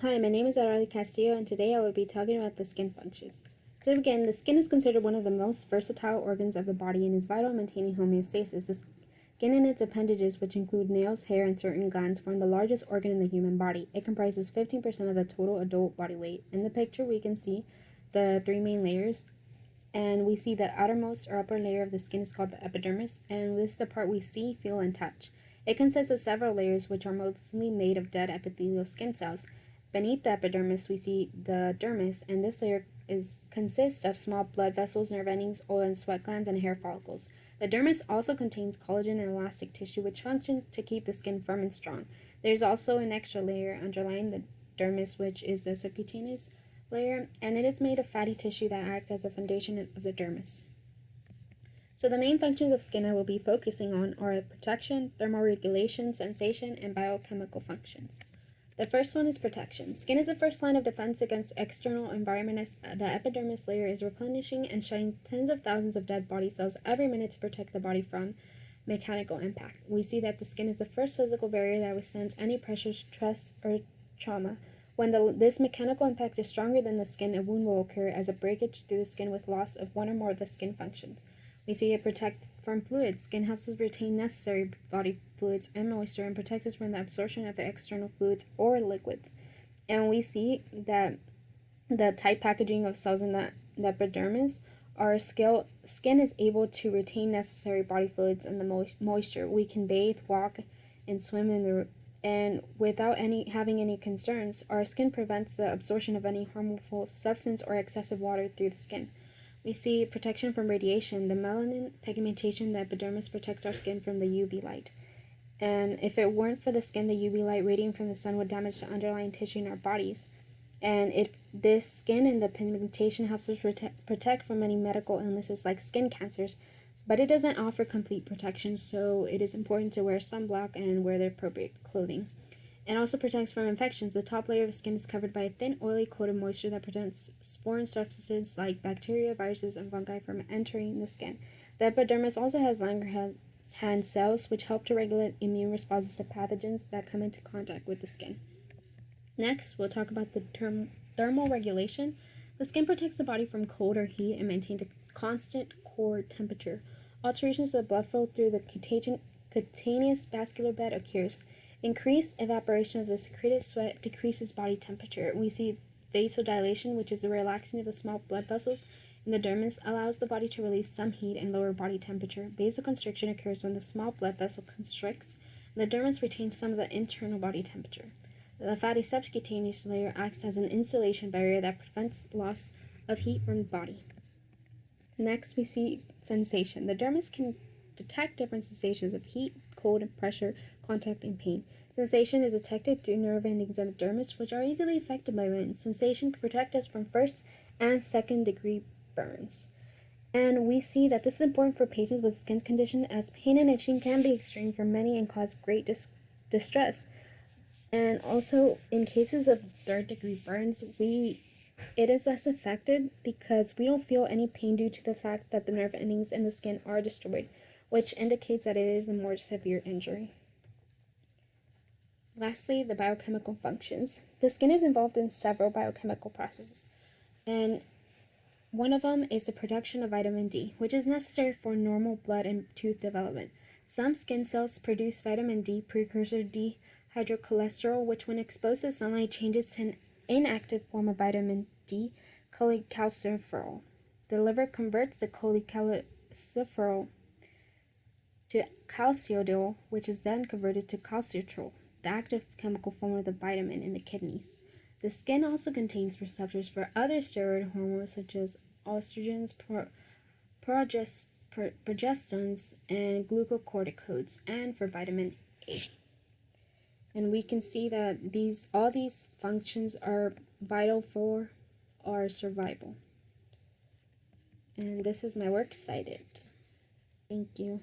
Hi, my name is Arali Castillo, and today I will be talking about the skin functions. To begin, the skin is considered one of the most versatile organs of the body and is vital in maintaining homeostasis. The skin and its appendages, which include nails, hair, and certain glands, form the largest organ in the human body. It comprises 15% of the total adult body weight. In the picture, we can see the three main layers, and we see the outermost or upper layer of the skin is called the epidermis, and this is the part we see, feel, and touch. It consists of several layers, which are mostly made of dead epithelial skin cells. Beneath the epidermis, we see the dermis, and this layer consists of small blood vessels, nerve endings, oil and sweat glands, and hair follicles. The dermis also contains collagen and elastic tissue, which function to keep the skin firm and strong. There's also an extra layer underlying the dermis, which is the subcutaneous layer, and it is made of fatty tissue that acts as a foundation of the dermis. So the main functions of skin I will be focusing on are protection, thermoregulation, sensation, and biochemical functions. The first one is protection. Skin is the first line of defense against external environment, as the epidermis layer is replenishing and shedding tens of thousands of dead body cells every minute to protect the body from mechanical impact. We see that the skin is the first physical barrier that withstands any pressure, stress, or trauma. When this mechanical impact is stronger than the skin, a wound will occur as a breakage through the skin with loss of one or more of the skin functions. We see it protect from fluids. Skin helps us retain necessary body fluids and moisture and protects us from the absorption of external fluids or liquids. And we see that the tight packaging of cells in the epidermis, our skin is able to retain necessary body fluids and the moisture. We can bathe, walk, and swim and without having any concerns. Our skin prevents the absorption of any harmful substance or excessive water through the skin. We see protection from radiation. The melanin pigmentation in the epidermis protects our skin from the UV light. And if it weren't for the skin, the UV light radiating from the sun would damage the underlying tissue in our bodies. And this skin and the pigmentation helps us protect from many medical illnesses like skin cancers, but it doesn't offer complete protection, so it is important to wear sunblock and wear the appropriate clothing. It also protects from infections. The top layer of skin is covered by a thin, oily coat of moisture that prevents foreign substances like bacteria, viruses, and fungi from entering the skin. The epidermis also has Langerhans cells, which help to regulate immune responses to pathogens that come into contact with the skin. Next, we'll talk about the thermal regulation. The skin protects the body from cold or heat and maintains a constant core temperature. Alterations of the blood flow through the cutaneous vascular bed occurs. Increased evaporation of the secreted sweat decreases body temperature. We see vasodilation, which is the relaxing of the small blood vessels in the dermis, allows the body to release some heat and lower body temperature. Vasoconstriction occurs when the small blood vessel constricts, and the dermis retains some of the internal body temperature. The fatty subcutaneous layer acts as an insulation barrier that prevents loss of heat from the body. Next, we see sensation. The dermis can detect different sensations of heat, cold, and pressure, contact, and pain. Sensation is detected through nerve endings in the dermis, which are easily affected by wind. Sensation can protect us from first and second degree burns. And we see that this is important for patients with skin condition, as pain and itching can be extreme for many and cause great distress. And also, in cases of third degree burns, it is less affected because we don't feel any pain due to the fact that the nerve endings in the skin are destroyed, which indicates that it is a more severe injury. Lastly, the biochemical functions. The skin is involved in several biochemical processes, and one of them is the production of vitamin D, which is necessary for normal blood and tooth development. Some skin cells produce vitamin D precursor dehydrocholesterol, which when exposed to sunlight changes to an inactive form of vitamin D, cholecalciferol. The liver converts the cholecalciferol to calcidiol, which is then converted to calcitrol, the active chemical form of the vitamin in the kidneys. The skin also contains receptors for other steroid hormones such as estrogens, progesterones, and glucocorticoids, and for vitamin A. And we can see that all these functions are vital for our survival. And this is my works cited. Thank you.